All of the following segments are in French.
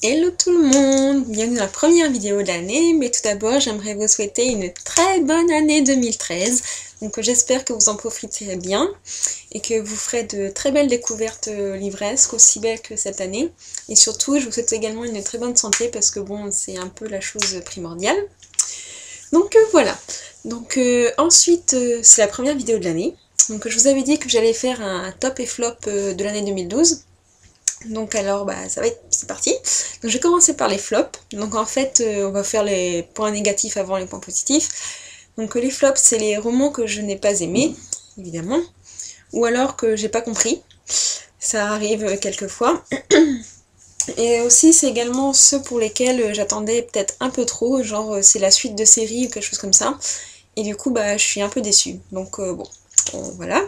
Hello tout le monde, bienvenue dans la première vidéo de l'année, mais tout d'abord j'aimerais vous souhaiter une très bonne année 2013, donc j'espère que vous en profiterez bien et que vous ferez de très belles découvertes livresques, aussi belles que cette année, et surtout je vous souhaite également une très bonne santé parce que bon c'est un peu la chose primordiale. Donc voilà, donc ensuite c'est la première vidéo de l'année, donc je vous avais dit que j'allais faire un top et flop de l'année 2012. Donc alors c'est parti. Donc je vais commencer par les flops. Donc en fait on va faire les points négatifs avant les points positifs. Donc les flops c'est les romans que je n'ai pas aimés, évidemment, ou alors que j'ai pas compris. Ça arrive quelquefois. Et aussi c'est également ceux pour lesquels j'attendais peut-être un peu trop, genre c'est la suite de série ou quelque chose comme ça. Et du coup je suis un peu déçue. Donc voilà.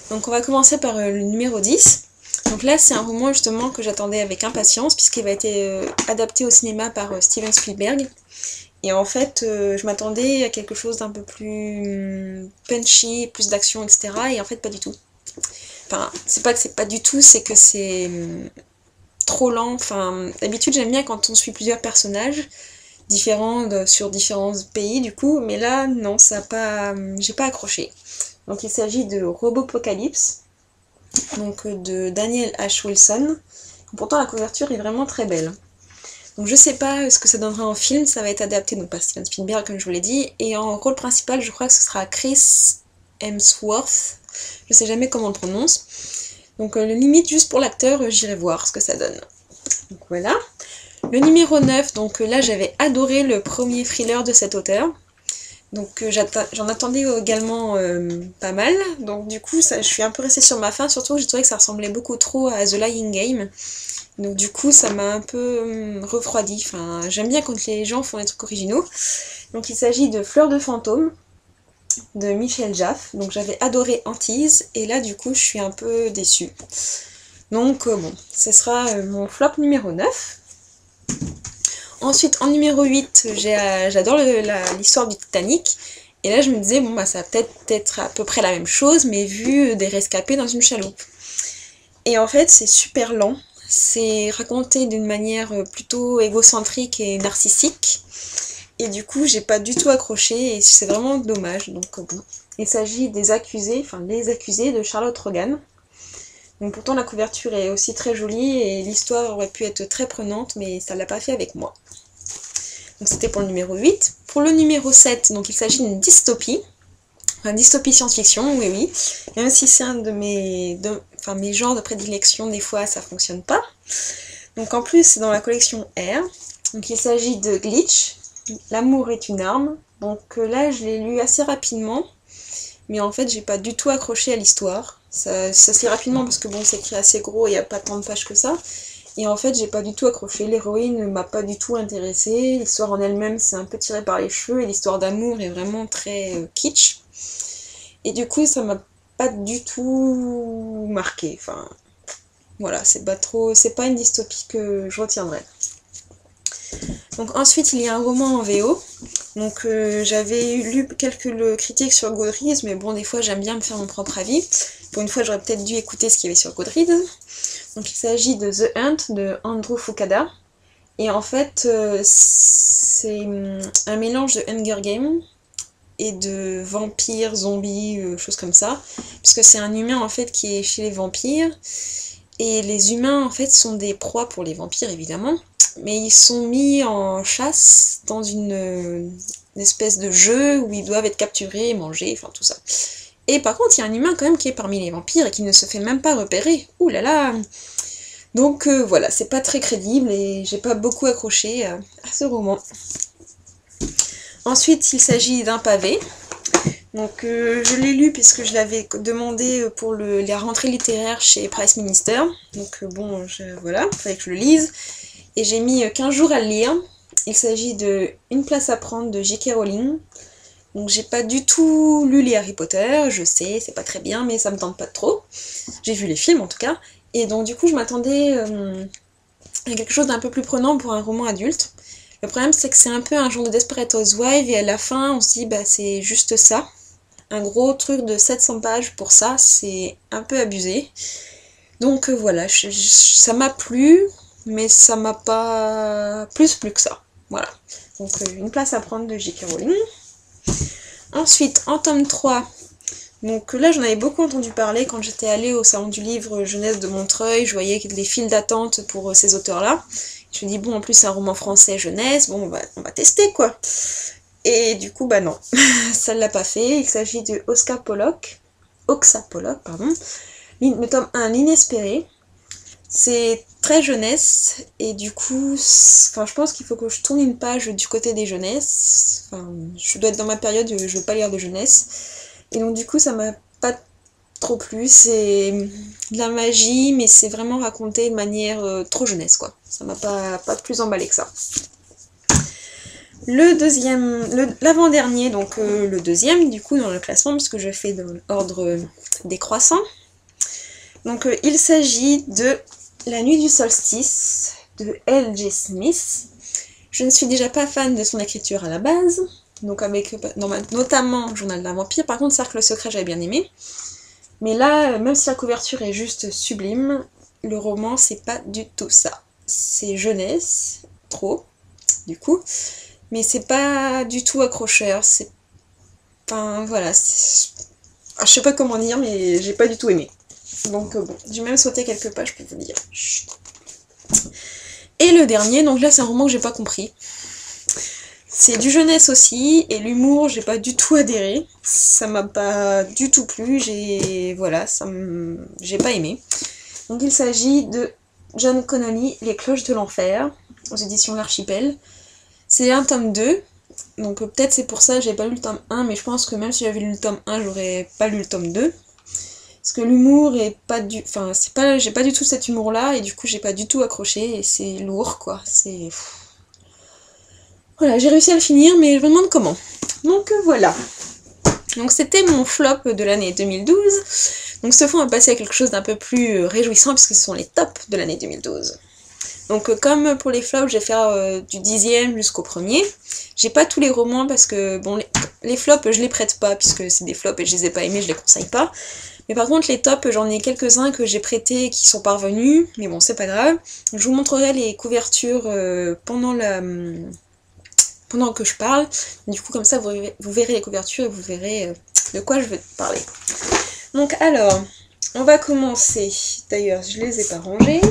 Donc on va commencer par le numéro 10. Donc là c'est un roman justement que j'attendais avec impatience puisqu'il va être adapté au cinéma par Steven Spielberg. Et en fait je m'attendais à quelque chose d'un peu plus punchy, plus d'action, etc. Et en fait pas du tout. Enfin c'est pas que c'est pas du tout, c'est que c'est trop lent. Enfin d'habitude j'aime bien quand on suit plusieurs personnages différents sur différents pays du coup, mais là non, ça a pas, j'ai pas accroché. Donc il s'agit de Robopocalypse, donc de Daniel H. Wilson. Pourtant la couverture est vraiment très belle. Donc je sais pas ce que ça donnera en film, ça va être adapté donc par Steven Spielberg comme je vous l'ai dit, et en rôle principal je crois que ce sera Chris Hemsworth, je sais jamais comment on le prononce. Donc limite juste pour l'acteur, j'irai voir ce que ça donne. Donc voilà. Le numéro 9, donc là j'avais adoré le premier thriller de cet auteur. Donc j'en attendais également pas mal, donc du coup je suis un peu restée sur ma faim, surtout que j'ai trouvé que ça ressemblait beaucoup trop à The Lying Game. Donc du coup ça m'a un peu refroidi, enfin j'aime bien quand les gens font des trucs originaux. Donc il s'agit de Fleurs de fantôme de Michel Jaff, donc j'avais adoré Antise, et là du coup je suis un peu déçue. Donc bon, ce sera mon flop numéro 9. Ensuite, en numéro 8, j'adore l'histoire du Titanic. Et là, je me disais, bon, ça va peut-être être à peu près la même chose, mais vu des rescapés dans une chaloupe. Et en fait, c'est super lent. C'est raconté d'une manière plutôt égocentrique et narcissique. Et du coup, j'ai pas du tout accroché, et c'est vraiment dommage. Donc bon, il s'agit des accusés, enfin les accusés de Charlotte Rogan. Donc pourtant la couverture est aussi très jolie et l'histoire aurait pu être très prenante, mais ça l'a pas fait avec moi. Donc c'était pour le numéro 8. Pour le numéro 7, donc il s'agit d'une dystopie. Enfin, dystopie science-fiction, oui oui. Même si c'est un de mes genres de prédilection, des fois ça fonctionne pas. Donc en plus c'est dans la collection R. Donc il s'agit de Glitch, L'amour est une arme. Donc là je l'ai lu assez rapidement. Mais en fait j'ai pas du tout accroché à l'histoire. Ça se lit rapidement parce que bon c'est écrit assez gros et il n'y a pas tant de pages que ça. Et en fait j'ai pas du tout accroché, l'héroïne ne m'a pas du tout intéressée, l'histoire en elle-même c'est un peu tiré par les cheveux et l'histoire d'amour est vraiment très kitsch. Et du coup ça m'a pas du tout marqué, enfin voilà, c'est pas une dystopie que je retiendrai. Donc ensuite il y a un roman en VO. Donc j'avais lu quelques critiques sur Goodreads, mais bon des fois j'aime bien me faire mon propre avis. Pour une fois j'aurais peut-être dû écouter ce qu'il y avait sur Goodreads. Donc il s'agit de The Hunt de Andrew Fukada. Et en fait c'est un mélange de Hunger Games et de vampires, zombies, choses comme ça. Puisque c'est un humain en fait qui est chez les vampires. Et les humains en fait sont des proies pour les vampires évidemment. Mais ils sont mis en chasse dans une espèce de jeu où ils doivent être capturés, mangés, enfin tout ça. Et par contre, il y a un humain quand même qui est parmi les vampires et qui ne se fait même pas repérer. Ouh là là. Donc voilà, c'est pas très crédible et j'ai pas beaucoup accroché à ce roman. Ensuite, il s'agit d'un pavé. Donc je l'ai lu puisque je l'avais demandé pour la rentrée littéraire chez Price Minister. Donc bon, voilà, il fallait que je le lise. Et j'ai mis 15 jours à le lire. Il s'agit de Une place à prendre de J.K. Rowling. Donc j'ai pas du tout lu les Harry Potter, je sais, c'est pas très bien, mais ça me tente pas trop. J'ai vu les films en tout cas. Et donc du coup je m'attendais à quelque chose d'un peu plus prenant pour un roman adulte. Le problème c'est que c'est un peu un genre de Desperate Housewives et à la fin on se dit c'est juste ça. Un gros truc de 700 pages pour ça, c'est un peu abusé. Donc voilà, ça m'a plu. mais ça m'a pas plus plu que ça. Voilà. Donc une place à prendre de J.K. Rowling. Ensuite, en tome 3, donc là j'en avais beaucoup entendu parler quand j'étais allée au salon du livre jeunesse de Montreuil, je voyais des files d'attente pour ces auteurs-là. Je me dis bon, en plus c'est un roman français jeunesse, bon on va tester quoi. Et du coup bah non, ça ne l'a pas fait. Il s'agit de Oxa Pollock, pardon. Le tome 1, L'inespéré. C'est très jeunesse, et du coup, enfin, je pense qu'il faut que je tourne une page du côté des jeunesses. Enfin, je dois être dans ma période où je veux pas lire de jeunesse. Et donc du coup, ça m'a pas trop plu. C'est de la magie, mais c'est vraiment raconté de manière trop jeunesse, quoi. Ça m'a pas plus emballé que ça. Le deuxième, l'avant-dernier, donc le deuxième, du coup, dans le classement, puisque je fais dans l'ordre décroissant. Donc il s'agit de La nuit du solstice de L.J. Smith. Je ne suis déjà pas fan de son écriture à la base, donc avec notamment Journal d'un vampire. Par contre, Cercle secret, j'avais bien aimé. Mais là, même si la couverture est juste sublime, le roman, c'est pas du tout ça. C'est jeunesse, trop, du coup, mais c'est pas du tout accrocheur. C'est. Enfin, voilà. Je sais pas comment dire, mais j'ai pas du tout aimé. Donc bon, j'ai même sauté quelques pages pour vous dire. Chut. Et le dernier, donc là c'est un roman que j'ai pas compris. C'est du jeunesse aussi, et l'humour, j'ai pas du tout adhéré. Ça m'a pas du tout plu, j'ai pas aimé. Donc il s'agit de John Connolly, Les cloches de l'enfer, aux éditions L'Archipel. C'est un tome 2, donc peut-être c'est pour ça que j'ai pas lu le tome 1, mais je pense que même si j'avais lu le tome 1, j'aurais pas lu le tome 2. Parce que l'humour est pas du... Enfin, j'ai pas du tout cet humour-là, et du coup, j'ai pas du tout accroché, et c'est lourd, quoi. C'est... Voilà, j'ai réussi à le finir, mais je me demande comment. Donc, voilà. Donc, c'était mon flop de l'année 2012. Donc, cette fois, on va passer à quelque chose d'un peu plus réjouissant, puisque ce sont les tops de l'année 2012. Donc, comme pour les flops, je vais faire du 10e jusqu'au 1er. J'ai pas tous les romans, parce que, bon, les flops, je les prête pas, puisque c'est des flops et je les ai pas aimés, je les conseille pas. Mais par contre, les tops, j'en ai quelques-uns que j'ai prêtés et qui sont parvenus, mais bon, c'est pas grave. Je vous montrerai les couvertures pendant que je parle. Du coup, comme ça, vous verrez les couvertures et vous verrez de quoi je veux parler. Donc, alors, on va commencer. D'ailleurs, je les ai pas rangés.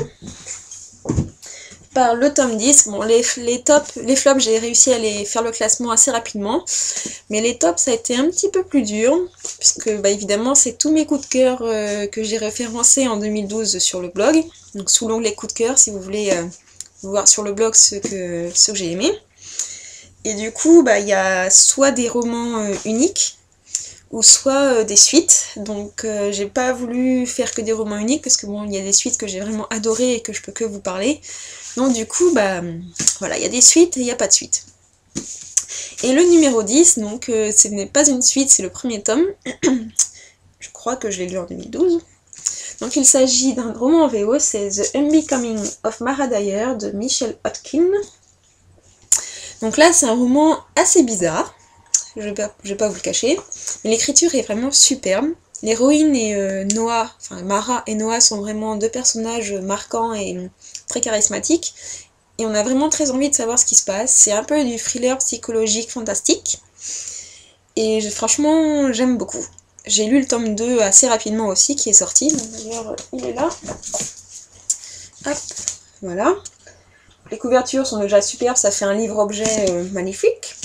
Par le tome 10. Bon, les flops, j'ai réussi à les faire le classement assez rapidement. Mais les tops, ça a été un petit peu plus dur. Puisque, bah, évidemment, c'est tous mes coups de cœur que j'ai référencés en 2012 sur le blog. Donc, sous l'onglet coups de cœur, si vous voulez voir sur le blog ceux que j'ai aimés. Et du coup, bah, y a soit des romans uniques, ou soit des suites. Donc, j'ai pas voulu faire que des romans uniques, parce que bon, il y a des suites que j'ai vraiment adorées et que je peux que vous parler. Donc du coup, bah voilà, il y a des suites et il n'y a pas de suite. Et le numéro 10, donc ce n'est pas une suite, c'est le premier tome. Je crois que je l'ai lu en 2012. Donc il s'agit d'un roman en VO, c'est The Unbecoming of Mara Dyer de Michelle Hodkin. Donc là, c'est un roman assez bizarre, je vais pas vous le cacher, mais l'écriture est vraiment superbe. L'héroïne et Noah, enfin Mara et Noah sont vraiment deux personnages marquants et très charismatiques. Et on a vraiment très envie de savoir ce qui se passe. C'est un peu du thriller psychologique fantastique. Et franchement, j'aime beaucoup. J'ai lu le tome 2 assez rapidement aussi, qui est sorti. D'ailleurs, il est là. Hop, voilà. Les couvertures sont déjà superbes, ça fait un livre-objet magnifique.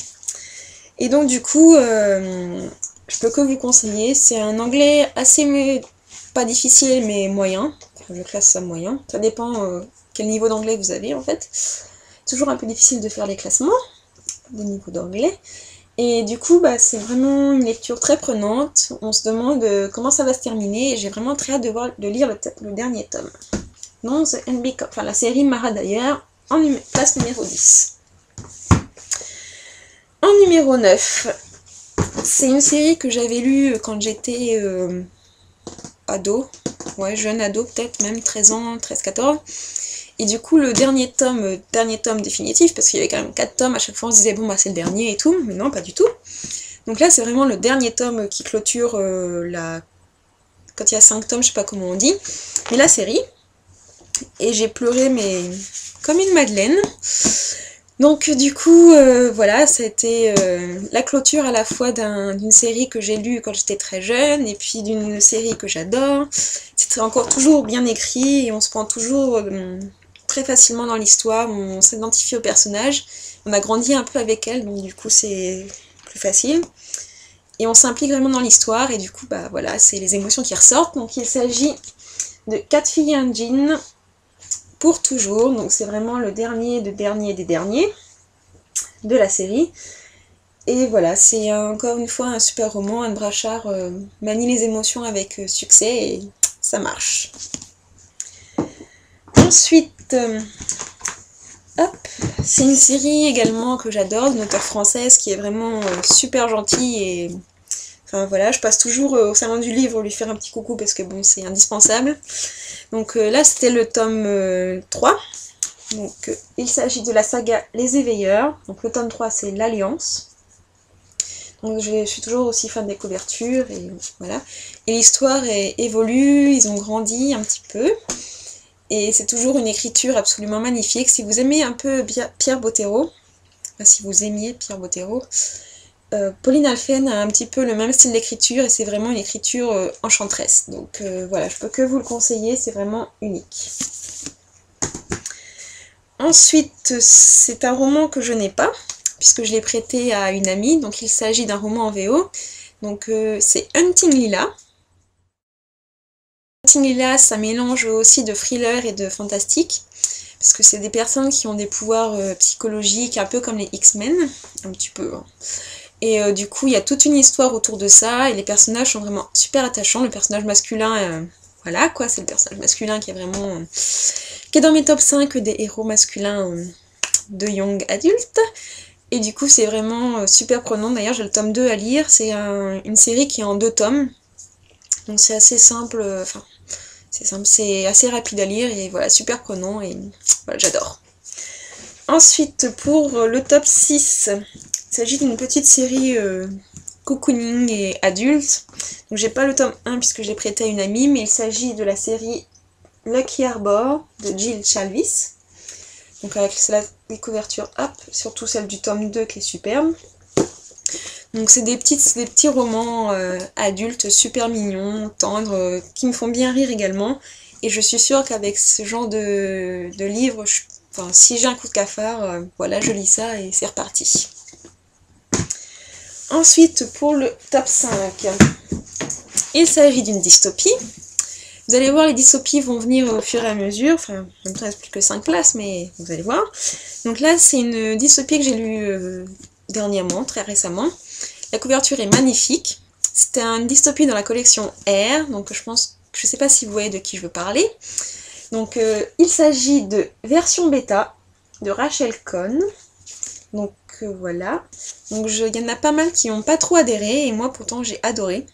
Et donc du coup, je peux que vous conseiller. C'est un anglais assez, pas difficile, mais moyen. Enfin, je classe ça moyen. Ça dépend quel niveau d'anglais vous avez en fait. Toujours un peu difficile de faire les classements des niveaux d'anglais. Et du coup, bah, c'est vraiment une lecture très prenante. On se demande comment ça va se terminer. Et j'ai vraiment très hâte de lire le dernier tome. Non, enfin, la série Mara Dyer, en place numéro 10. En numéro 9, c'est une série que j'avais lue quand j'étais ado. Ouais, jeune ado, peut-être même 13 ans, 13-14. Et du coup, le dernier tome définitif, parce qu'il y avait quand même 4 tomes, à chaque fois on se disait bon bah c'est le dernier et tout, mais non, pas du tout. Donc là, c'est vraiment le dernier tome qui clôture quand il y a 5 tomes, je sais pas comment on dit, mais la série. Et j'ai pleuré, mais comme une madeleine. Donc du coup, voilà, ça a été la clôture à la fois d'une série que j'ai lue quand j'étais très jeune, et puis d'une série que j'adore. C'est encore toujours bien écrit, et on se prend toujours très facilement dans l'histoire, on s'identifie au personnage, on a grandi un peu avec elle, donc du coup c'est plus facile. Et on s'implique vraiment dans l'histoire, et du coup, bah voilà, c'est les émotions qui ressortent. Donc il s'agit de 4 filles et un djinn, pour toujours, donc c'est vraiment le dernier des derniers de la série. Et voilà, c'est encore une fois un super roman. Anne Brachard manie les émotions avec succès et ça marche. Ensuite, hop, c'est une série également que j'adore, d'une auteure française qui est vraiment super gentille et... Enfin voilà, je passe toujours au salon du livre lui faire un petit coucou parce que bon, c'est indispensable. Donc là, c'était le tome 3. Donc il s'agit de la saga Les Éveilleurs. Donc le tome 3, c'est l'Alliance. Donc je suis toujours aussi fan des couvertures et voilà. Et l'histoire évolue, ils ont grandi un petit peu. Et c'est toujours une écriture absolument magnifique. Si vous aimez un peu Pierre Bottero, enfin, si vous aimiez Pierre Bottero, Pauline Alphen a un petit peu le même style d'écriture et c'est vraiment une écriture enchanteresse. Donc voilà, je peux que vous le conseiller, c'est vraiment unique. Ensuite, c'est un roman que je n'ai pas, puisque je l'ai prêté à une amie, donc il s'agit d'un roman en VO. Donc c'est Hunting Lila. Hunting Lila, ça mélange aussi de thriller et de fantastique, parce que c'est des personnes qui ont des pouvoirs psychologiques, un peu comme les X-Men, un petit peu, hein. Et du coup, il y a toute une histoire autour de ça, et les personnages sont vraiment super attachants. Le personnage masculin, voilà quoi, c'est le personnage masculin qui est vraiment... qui est dans mes top 5 des héros masculins de young adultes. Et du coup, c'est vraiment super prenant. D'ailleurs, j'ai le tome 2 à lire. C'est une série qui est en 2 tomes. Donc c'est assez simple, enfin, c'est simple, c'est assez rapide à lire, et voilà, super prenant, et voilà, j'adore. Ensuite, pour le top 6, il s'agit d'une petite série cocooning et adulte. Donc j'ai pas le tome 1 puisque je l'ai prêté à une amie, mais il s'agit de la série Lucky Arbor de Jill Chalvis. Donc avec les couvertures up, surtout celle du tome 2 qui est superbe. Donc c'est des petits romans adultes super mignons, tendres, qui me font bien rire également. Et je suis sûre qu'avec ce genre de livres, enfin, si j'ai un coup de cafard, voilà, je lis ça et c'est reparti. Ensuite, pour le top 5, il s'agit d'une dystopie. Vous allez voir, les dystopies vont venir au fur et à mesure. Enfin, en même temps, il ne reste plus que 5 places, mais vous allez voir. Donc là, c'est une dystopie que j'ai lue dernièrement, très récemment. La couverture est magnifique. C'était une dystopie dans la collection R, donc je ne sais pas si vous voyez de qui je veux parler. Donc il s'agit de version bêta de Rachel Cohn. Donc voilà. Donc il y en a pas mal qui n'ont pas trop adhéré, et moi pourtant j'ai adoré.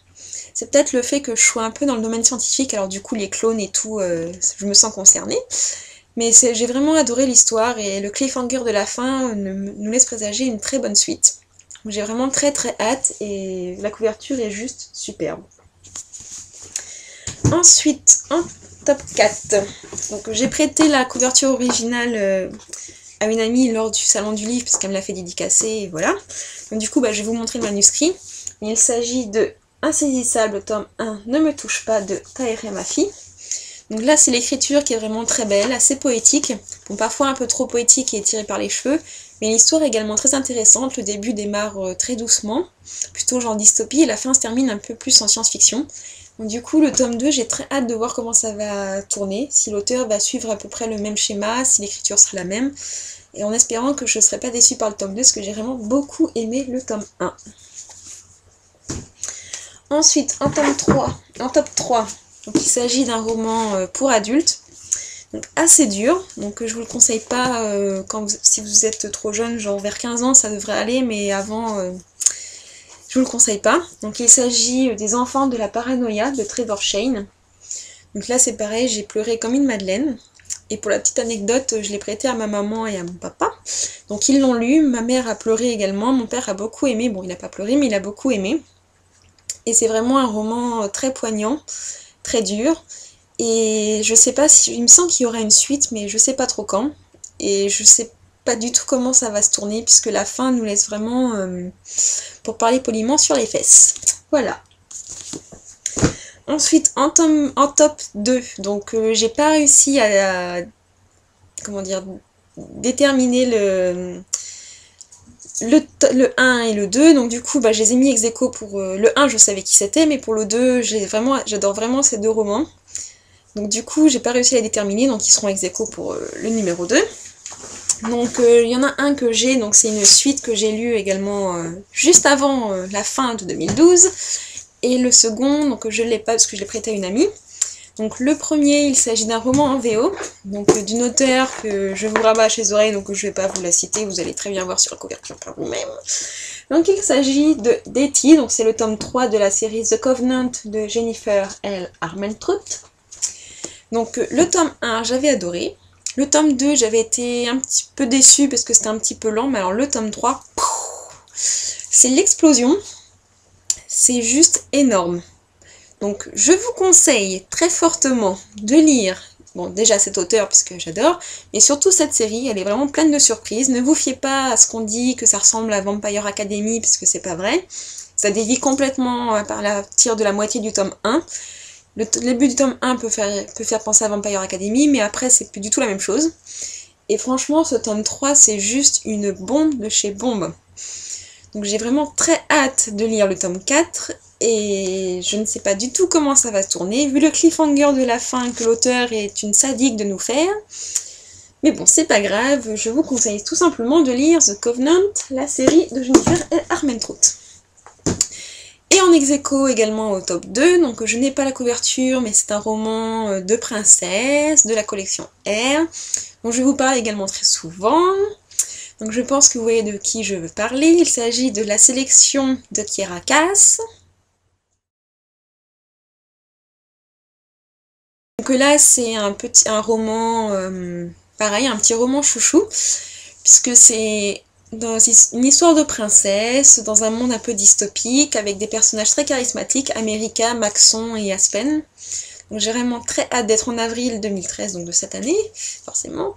C'est peut-être le fait que je sois un peu dans le domaine scientifique, alors du coup les clones et tout, je me sens concernée. Mais j'ai vraiment adoré l'histoire, et le cliffhanger de la fin nous laisse présager une très bonne suite. J'ai vraiment très très hâte, et la couverture est juste superbe. Ensuite, en top 4, donc j'ai prêté la couverture originale à une amie lors du salon du livre, parce qu'elle me l'a fait dédicacer, et voilà. Donc du coup, je vais vous montrer le manuscrit. Il s'agit de Insaisissable, tome 1, Ne me touche pas, de Tahereh Mafi. Donc là, c'est l'écriture qui est vraiment très belle, assez poétique, bon, parfois un peu trop poétique et tirée par les cheveux, mais l'histoire est également très intéressante. Le début démarre très doucement, plutôt genre dystopie, et la fin se termine un peu plus en science-fiction. Donc du coup, le tome 2, j'ai très hâte de voir comment ça va tourner, si l'auteur va suivre à peu près le même schéma, si l'écriture sera la même, et en espérant que je ne serai pas déçue par le tome 2, parce que j'ai vraiment beaucoup aimé le tome 1. Ensuite, en top 3, donc il s'agit d'un roman pour adultes, donc assez dur, donc je vous le conseille pas si vous êtes trop jeune, genre vers 15 ans ça devrait aller, mais avant je vous le conseille pas. Donc il s'agit des Enfants de la paranoïa de Trevor Shane. Donc là c'est pareil, j'ai pleuré comme une madeleine. Et pour la petite anecdote, je l'ai prêté à ma maman et à mon papa. Donc ils l'ont lu, ma mère a pleuré également, mon père a beaucoup aimé, bon il n'a pas pleuré mais il a beaucoup aimé. Et c'est vraiment un roman très poignant, très dur. Et je sais pas si, il me semble qu'il y aura une suite, mais je sais pas trop quand. Et je sais pas du tout comment ça va se tourner, puisque la fin nous laisse vraiment, pour parler poliment, sur les fesses. Voilà. Ensuite, en top 2, donc j'ai pas réussi à, comment dire, déterminer le 1 et le 2, donc du coup bah, je les ai mis ex aequo pour le 1, je savais qui c'était, mais pour le 2, j'adore vraiment ces deux romans. Donc du coup, j'ai pas réussi à les déterminer, donc ils seront ex aequo pour le numéro 2. Donc il y en a un que j'ai, donc c'est une suite que j'ai lue également juste avant la fin de 2012. Et le second, donc je ne l'ai pas parce que je l'ai prêté à une amie. Donc le premier, il s'agit d'un roman en VO, donc d'une auteure que je vous rabâche les oreilles, donc je ne vais pas vous la citer, vous allez très bien voir sur la couverture par vous-même. Donc il s'agit de Detty, donc c'est le tome 3 de la série The Covenant de Jennifer L. Armentrout. Donc le tome 1, j'avais adoré. Le tome 2, j'avais été un petit peu déçue parce que c'était un petit peu lent, mais alors le tome 3, c'est l'explosion. C'est juste énorme. Donc je vous conseille très fortement de lire, bon déjà cet auteur puisque j'adore, mais surtout cette série, elle est vraiment pleine de surprises. Ne vous fiez pas à ce qu'on dit que ça ressemble à Vampire Academy puisque c'est pas vrai. Ça dévie complètement à partir de la moitié du tome 1. Le début du tome 1 peut faire penser à Vampire Academy, mais après c'est plus du tout la même chose. Et franchement ce tome 3 c'est juste une bombe de chez bombe. Donc j'ai vraiment très hâte de lire le tome 4 et je ne sais pas du tout comment ça va se tourner, vu le cliffhanger de la fin que l'auteur est une sadique de nous faire. Mais bon, c'est pas grave, je vous conseille tout simplement de lire The Covenant, la série de Jennifer L. Armentrout. Et en ex aequo également au top 2, donc je n'ai pas la couverture, mais c'est un roman de princesse, de la collection R, dont je vous parle également très souvent. Donc je pense que vous voyez de qui je veux parler. Il s'agit de la sélection de Kiera Cass. Donc là c'est un roman, pareil, un petit roman chouchou, puisque c'est dans une histoire de princesse, dans un monde un peu dystopique, avec des personnages très charismatiques, America, Maxon et Aspen. Donc j'ai vraiment très hâte d'être en avril 2013, donc de cette année, forcément,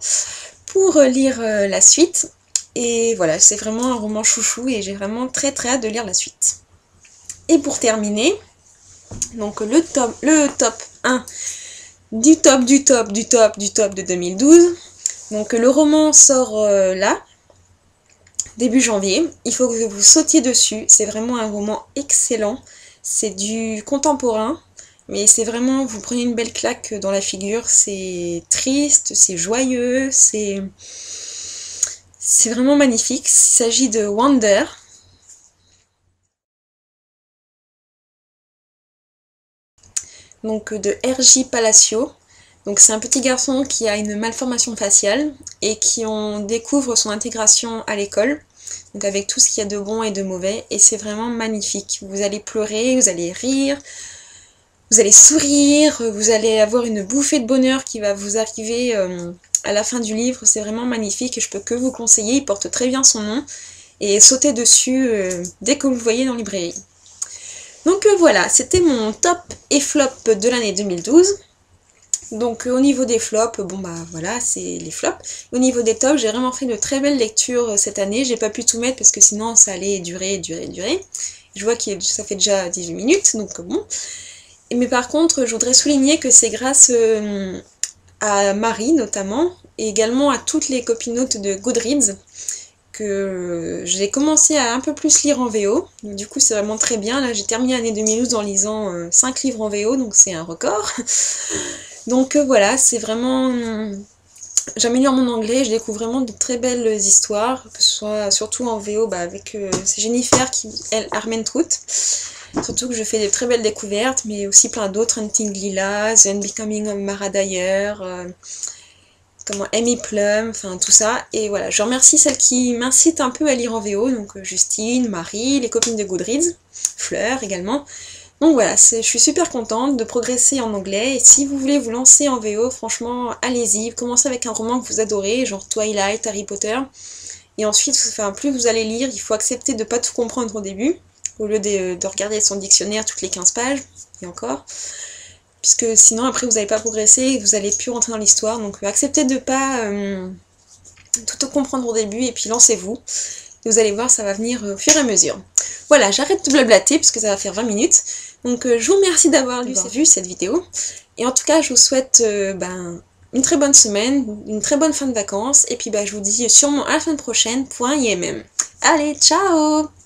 pour lire la suite. Et voilà, c'est vraiment un roman chouchou et j'ai vraiment très très hâte de lire la suite. Et pour terminer, donc le top 1 du top de 2012. Donc le roman sort là, début janvier. Il faut que vous sautiez dessus, c'est vraiment un roman excellent. C'est du contemporain, mais c'est vraiment, vous prenez une belle claque dans la figure. C'est triste, c'est joyeux, c'est vraiment magnifique. Il s'agit de Wander. Donc de R.J. Palacio. Donc c'est un petit garçon qui a une malformation faciale et qui découvre son intégration à l'école. Donc avec tout ce qu'il y a de bon et de mauvais. Et c'est vraiment magnifique. Vous allez pleurer, vous allez rire, vous allez sourire, vous allez avoir une bouffée de bonheur qui va vous arriver à la fin du livre. C'est vraiment magnifique et je peux que vous conseiller. Il porte très bien son nom. Et sautez dessus dès que vous le voyez dans la librairie. Donc voilà, c'était mon top et flop de l'année 2012. Donc au niveau des flops, bon bah voilà, c'est les flops. Au niveau des tops, j'ai vraiment fait de très belles lectures cette année. J'ai pas pu tout mettre parce que sinon ça allait durer. Je vois que ça fait déjà 18 minutes, donc bon. Mais par contre, je voudrais souligner que c'est grâce à Marie notamment, et également à toutes les copinotes de Goodreads, que j'ai commencé à un peu plus lire en VO. Donc, du coup c'est vraiment très bien. Là j'ai terminé l'année 2012 en lisant 5 livres en VO, donc c'est un record. Donc voilà, c'est vraiment... J'améliore mon anglais, je découvre vraiment de très belles histoires, que ce soit surtout en VO avec c'est Jennifer L. Armentrout. Surtout que je fais de très belles découvertes, mais aussi plein d'autres, Hunting Lila, The Unbecoming of Mara Dyer, Amy Plum, enfin tout ça. Et voilà, je remercie celles qui m'incitent un peu à lire en VO, donc Justine, Marie, les copines de Goodreads, Fleur également. Donc voilà, je suis super contente de progresser en anglais, et si vous voulez vous lancer en VO, franchement, allez-y, commencez avec un roman que vous adorez, genre Twilight, Harry Potter, et ensuite, plus vous allez lire, il faut accepter de ne pas tout comprendre au début, au lieu de regarder son dictionnaire toutes les 15 pages, et encore. puisque sinon après vous n'allez pas progresser et vous n'allez plus rentrer dans l'histoire. Donc acceptez de ne pas tout comprendre au début et puis lancez-vous. Et vous allez voir, ça va venir au fur et à mesure. Voilà, j'arrête de blablater puisque ça va faire 20 minutes. Donc je vous remercie d'avoir vu cette vidéo. Et en tout cas, je vous souhaite une très bonne semaine, une très bonne fin de vacances. Et puis je vous dis sûrement à la semaine prochaine pour un IMM. Allez, ciao!